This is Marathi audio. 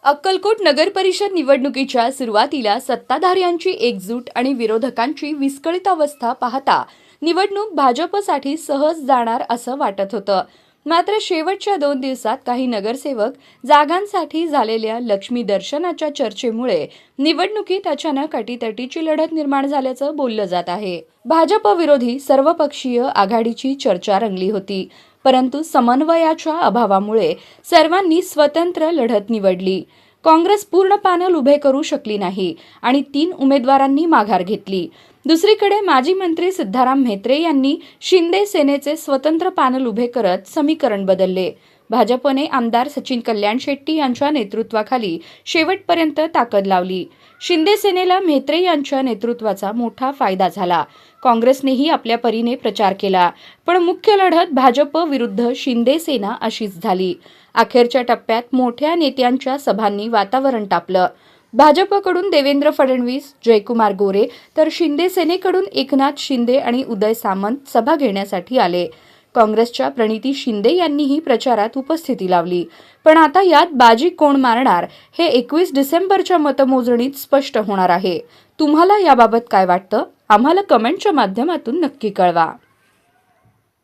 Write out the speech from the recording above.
अक्कलकोट नगर परिषद निवडणुकीच्या सुरुवातीला सत्ताधाऱ्यांची एकजूट आणि विरोधकांची विस्कळीत अवस्था पाहता निवडणूक भाजपसाठी सहज जाणार असं वाटत होतं. मात्र शेवटच्या 2 दिवसात काही नगरसेवक जागांसाठी झालेल्या लक्ष्मी दर्शनाच्या चर्चेमुळे निवडणुकीत अचानक अटीतटीची लढत निर्माण झाल्याचं बोललं जात आहे. भाजप विरोधी सर्वपक्षीय आघाडीची चर्चा रंगली होती, परंतु समन्वयाच्या अभावामुळे सर्वांनी स्वतंत्र लढत निवडली. काँग्रेस पूर्ण पॅनल उभे करू शकली नाही आणि 3 उमेदवारांनी माघार घेतली. दुसरीकडे माजी मंत्री सिद्धाराम म्हेत्रे यांनी शिंदे सेनेचे स्वतंत्र पॅनल उभे करत समीकरण बदलले. भाजपने आमदार सचिन कल्याण शेट्टी यांच्या नेतृत्वाखाली शेवटपर्यंत ताकद लावली. शिंदे सेनेला म्हेत्रे यांच्या नेतृत्वाचा मोठा फायदा झाला. काँग्रेसनेही आपल्या परीने प्रचार केला, पण मुख्य लढत भाजप विरुद्ध शिंदे सेना अशीच झाली. अखेरच्या टप्प्यात मोठ्या नेत्यांच्या सभांनी वातावरण तापलं. भाजपकडून देवेंद्र फडणवीस, जयकुमार गोरे तर शिंदे सेनेकडून एकनाथ शिंदे आणि उदय सामंत सभा घेण्यासाठी आले. काँग्रेसच्या प्रणिती शिंदे यांनीही प्रचारात उपस्थिती लावली. पण आता यात बाजी कोण मारणार हे 21 डिसेंबरच्या मतमोजणीत स्पष्ट होणार आहे. तुम्हाला याबाबत काय वाटतं? आम्हाला कमेंटच्या माध्यमातून नक्की कळवा.